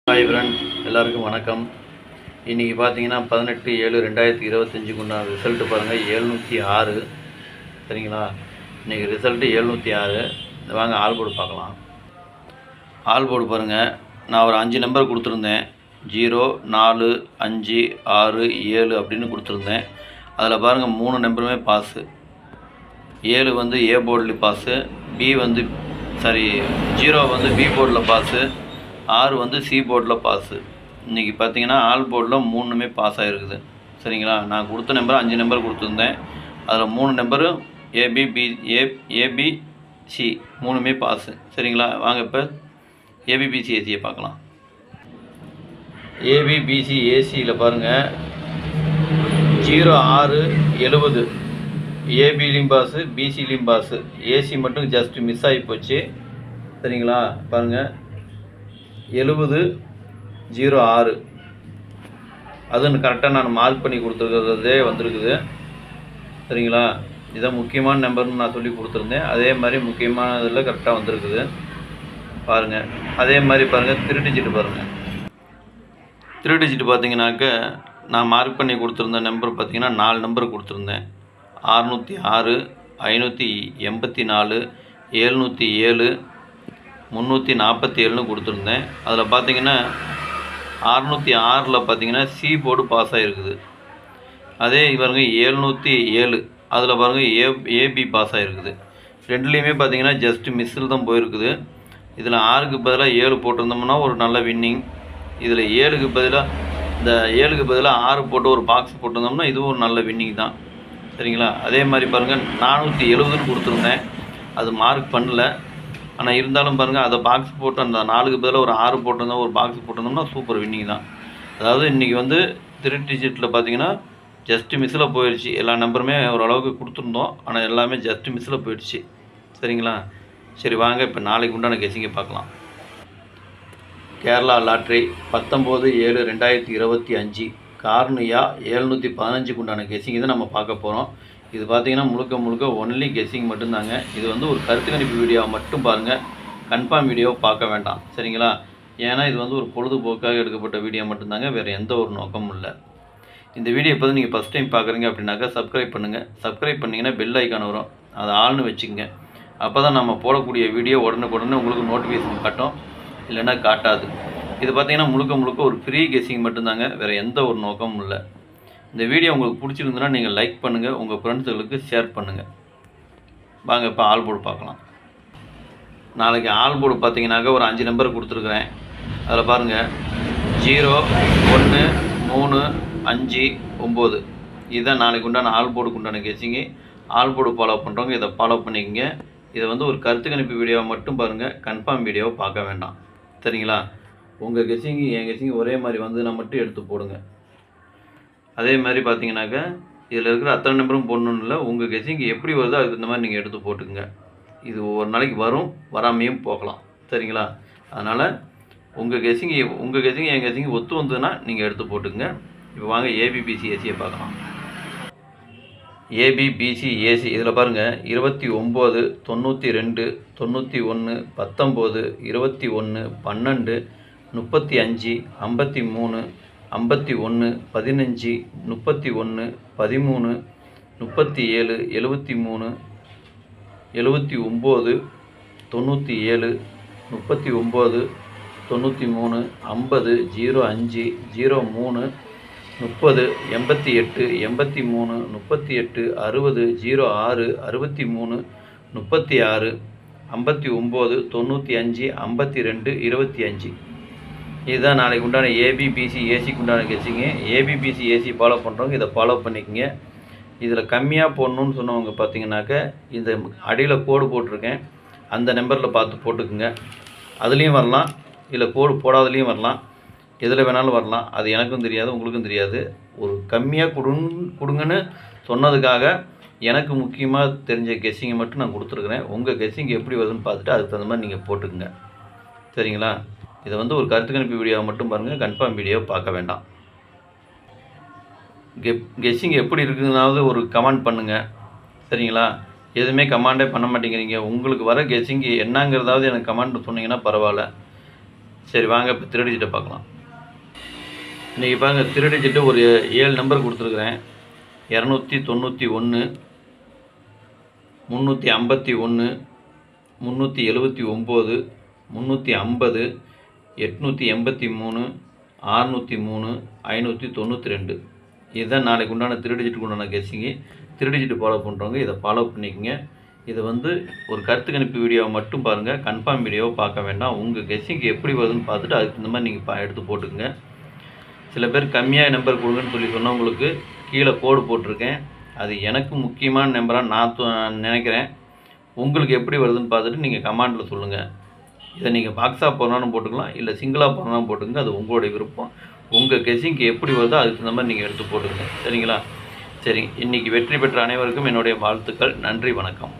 Hi friend, எல்லாருக்கும் வணக்கம். இன்றைக்கி பார்த்தீங்கன்னா 18/7/2025 உண்டான ரிசல்ட்டு பாருங்கள் 706. சரிங்களா? இன்றைக்கி ரிசல்ட்டு 706. வாங்க ஆல் போர்டு பார்க்கலாம். ஆல் போர்டு பாருங்கள், நான் ஒரு 5 நம்பர் கொடுத்துருந்தேன். 0, 4, 5, 6, 7 அப்படின்னு கொடுத்துருந்தேன். அதில் பாருங்கள் 3 நம்பருமே பாஸு. 7 வந்து ஏ போர்டில் பாஸு, 0 வந்து பி போர்டில் பாஸு, 6 வந்து சி போர்டில் பாஸு. இன்றைக்கி பார்த்தீங்கன்னா ஆல் போர்டில் 3மே பாஸ் ஆகிருக்குது. சரிங்களா? நான் கொடுத்த நம்பர் 5 நம்பர் கொடுத்துருந்தேன். அதில் 3 நம்பரும் ஏபிசி 3மே பாஸு. சரிங்களா? வாங்க இப்போ ஏபிபிசி ஏசியை பார்க்கலாம். ஏபிபிசி ஏசியில் பாருங்கள் 0, 6, 70 ஏபிலையும் பாஸு, பிசிலையும் பாஸு. ஏசி மட்டும் ஜஸ்ட் மிஸ் ஆகி போச்சு. சரிங்களா? பாருங்கள் 70, 0, 6 அதுன்னு கரெக்டாக நான் மார்க் பண்ணி கொடுத்துருக்கிறதே வந்திருக்குது. சரிங்களா? இதான் முக்கியமான நம்பர்னு நான் சொல்லி கொடுத்துருந்தேன். அதே மாதிரி முக்கியமான இதில் கரெக்டாக வந்திருக்குது பாருங்கள். அதே மாதிரி பாருங்கள் 3 டிஜிட் பாருங்கள். 3 டிஜிட் பார்த்தீங்கன்னாக்க நான் மார்க் பண்ணி கொடுத்துருந்த நம்பர் பார்த்தீங்கன்னா 4 நம்பர் கொடுத்துருந்தேன். 606, 584, 707, 347ன்னு கொடுத்துருந்தேன். அதில் பார்த்தீங்கன்னா 606ல் பார்த்தீங்கன்னா சி போர்டு பாஸ் ஆகிருக்குது. அதே பாருங்க 707 அதில் பாருங்கள் ஏபி பாஸ் ஆகிருக்குது. ரெண்டுலேயுமே பார்த்தீங்கன்னா ஜஸ்ட் மிஸ்ஸில் தான் போயிருக்குது. இதில் 6க்கு பதிலாக 7 போட்டிருந்தோம்னா ஒரு நல்ல வின்னிங். இதில் 7க்கு பதிலாக 6 போட்டு ஒரு பாக்ஸ் போட்டிருந்தோம்னா இதுவும் ஒரு நல்ல வின்னிங் தான். சரிங்களா? அதே மாதிரி பாருங்கள் 470ன்னு கொடுத்துருந்தேன். அது மார்க் பண்ணல. ஆனால் இருந்தாலும் பாருங்கள் அதை பாக்ஸ் போட்டு அந்த 4க்கு பதிலாக ஒரு 6 போட்டிருந்தோம், ஒரு பாக்ஸ் போட்டிருந்தோம்னா சூப்பர் வின்னிங் தான். அதாவது இன்றைக்கி வந்து 3 டிஜிட்டில் பார்த்தீங்கன்னா ஜஸ்ட் மிஸ்ஸில் போயிடுச்சு. எல்லா நம்பருமே ஓரளவுக்கு கொடுத்துருந்தோம், ஆனால் எல்லாமே ஜஸ்ட் மிஸ்ஸில் போயிடுச்சு. சரிங்களா? சரி வாங்க இப்போ நாளைக்கு உண்டான கெஸிங்கை பார்க்கலாம். கேரளா லாட்ரி 19/7/2025 கார்னியா 715க்கு உண்டான கெஸிங் தான் நம்ம பார்க்க போகிறோம். இது பார்த்தீங்கன்னா முழுக்க ஒன்லி கெஸ்ஸிங் மட்டும்தாங்க. இது வந்து ஒரு கருத்து கணிப்பு வீடியோவை மட்டும் பாருங்கள், கன்ஃபார்ம் வீடியோவை பார்க்க வேண்டாம். சரிங்களா? ஏன்னா இது வந்து ஒரு பொழுதுபோக்காக எடுக்கப்பட்ட வீடியோ மட்டும்தாங்க, வேறு எந்த ஒரு நோக்கமும் இல்லை. இந்த வீடியோ இப்போ நீங்கள் ஃபஸ்ட் டைம் பார்க்குறீங்க அப்படின்னாக்கா சப்ஸ்கிரைப் பண்ணுங்கள். சப்ஸ்கிரைப் பண்ணிங்கன்னா பெல் ஐக்கான் வரும், அதை ஆள்னு வச்சுக்கோங்க. அப்போ தான் நம்ம போடக்கூடிய வீடியோ உடனுக்குடனே உங்களுக்கு நோட்டிஃபிகேஷன் காட்டும், இல்லைன்னா காட்டாது. இது பார்த்தீங்கன்னா முழுக்க ஒரு ஃப்ரீ கெஸ்ஸிங் மட்டும்தாங்க, வேறு எந்த ஒரு நோக்கமும் இல்லை. இந்த வீடியோ உங்களுக்கு பிடிச்சிருந்துன்னா நீங்கள் லைக் பண்ணுங்கள், உங்கள் ஃப்ரெண்ட்ஸுகளுக்கு ஷேர் பண்ணுங்கள். வாங்க இப்போ ஆல் போர்டு பார்க்கலாம். நாளைக்கு ஆல் போர்டு பார்த்தீங்கன்னாக்க ஒரு 5 நம்பர் கொடுத்துருக்குறேன். அதில் பாருங்கள் 0, 1, 3, 5, 9 இதுதான் நாளைக்கு உண்டான ஆல் போர்டுக்கு உண்டான கெஸ்ஸிங்கு. ஆல் போர்டு ஃபாலோ பண்ணுறவங்க இதை ஃபாலோ பண்ணிக்கங்க. இதை வந்து ஒரு கருத்து கணிப்பு வீடியோவை மட்டும் பாருங்கள், கன்ஃபார்ம் வீடியோவை பார்க்க வேண்டாம். சரிங்களா? உங்கள் கெஸ்ஸிங்கு என் கெஸ்ஸிங்கு ஒரே மாதிரி வந்துன்னா மட்டும் எடுத்து போடுங்க. அதே மாதிரி பார்த்தீங்கன்னாக்கா இதில் இருக்கிற அத்தனை நம்பரும் போடணுன்னு இல்லை, உங்கள் கெஸ்ஸிங் எப்படி வருதோ அதுக்கு இந்த மாதிரி நீங்கள் எடுத்து போட்டுக்குங்க. இது ஒரு நாளைக்கு வரும், வராமையும் போகலாம். சரிங்களா? அதனால் உங்கள் கெஸ்ஸிங் என் கெஸ்ஸிங் ஒத்து வந்ததுன்னா நீங்கள் எடுத்து போட்டுக்குங்க. இப்போ வாங்க ஏபிபிசி ஏசியை பார்க்கலாம். ஏபிபிசி ஏசி இதில் பாருங்கள் 29, 92, 91, 19, 21, 12, 35, 53, 51, 15, 31, 13, 37, 73, 79, 97, 39, 93, 50, 05, 03, 30, 88, 83, 38, 60, 06, 63, 36, 59, 95, 52, 25 இதுதான் நாளைக்கு உண்டான ஏபிபிசி ஏசிக்கு உண்டான கெஸ்ஸிங்கு. ஏபிபிசி ஏசி ஃபாலோ பண்ணுறவங்க இதை ஃபாலோ பண்ணிக்கோங்க. இதில் கம்மியாக போடணுன்னு சொன்னவங்க பார்த்தீங்கன்னாக்க இந்த அடியில் கோடு போட்டிருக்கேன், அந்த நம்பரில் பார்த்து போட்டுக்குங்க. அதுலேயும் வரலாம், இல்லை கோடு போடாதலேயும் வரலாம், எதில் வேணாலும் வரலாம். அது எனக்கும் தெரியாது, உங்களுக்கும் தெரியாது. ஒரு கம்மியாக கொடுங்கன்னு சொன்னதுக்காக எனக்கு முக்கியமாக தெரிஞ்ச கெஸ்ஸிங்கை மட்டும் நான் கொடுத்துருக்குறேன். உங்கள் கெஸ்ஸிங் எப்படி வருதுன்னு பார்த்துட்டு அதுக்கு தகுந்த மாதிரி நீங்கள் போட்டுக்குங்க. சரிங்களா? இதை வந்து ஒரு கருத்து கணிப்பு வீடியோவை மட்டும் பாருங்கள், கன்ஃபார்ம் வீடியோவை பார்க்க வேண்டாம். கெஸ்ஸிங் எப்படி இருக்குதுனாவது ஒரு கமெண்ட் பண்ணுங்கள். சரிங்களா? எதுவுமே கமெண்டே பண்ண மாட்டேங்கிறீங்க. உங்களுக்கு வர கெஸ்ஸிங் என்னங்கிறதாவது எனக்கு கமெண்ட் சொன்னீங்கன்னா பரவாயில்ல. சரி வாங்க இப்போ த்ரீ டிஜிட்டை பார்க்கலாம். இன்றைக்கி பாருங்கள் த்ரீ டிஜிட்டு ஒரு 7 நம்பர் கொடுத்துருக்குறேன். 291, 351, 379, 350, 883, 603, 592. இதுதான் நாளைக்கு உண்டான த்ரீ டிஜிட்டுக்கு உண்டான கெஸ்ஸிங்கு. த்ரீ டிஜிட் ஃபாலோ பண்ணுறவங்க இதை ஃபாலோ பண்ணிக்கோங்க. இது வந்து ஒரு கருத்து கணிப்பு வீடியோவை மட்டும் பாருங்கள், கன்ஃபார்ம் வீடியோவை பார்க்க வேண்டாம். உங்கள் கெஸ்ஸிங்க்கு எப்படி வருதுன்னு பார்த்துட்டு அதுக்கு இந்த மாதிரி நீங்கள் எடுத்து போட்டுக்குங்க. சில பேர் கம்மியாக நம்பர் கொடுங்கன்னு சொல்லி சொன்னவங்களுக்கு கீழே கோடு போட்டிருக்கேன். அது எனக்கு முக்கியமான நம்பராக நான் நினைக்கிறேன். உங்களுக்கு எப்படி வருதுன்னு பார்த்துட்டு நீங்கள் கமெண்டில் சொல்லுங்கள். இதை நீங்கள் பாக்ஸாக போடணும்னு போட்டுக்கலாம், இல்லை சிங்கிளாக போடணும்னு போட்டுங்க. அது உங்களுடைய விருப்பம். உங்கள் கெஸ்ஸிங்க்கு எப்படி வருதோ அதுக்கு இந்த மாதிரி நீங்கள் எடுத்து போட்டுங்க. சரிங்களா? சரி, இன்றைக்கி வெற்றி பெற்ற அனைவருக்கும் என்னுடைய வாழ்த்துக்கள். நன்றி, வணக்கம்.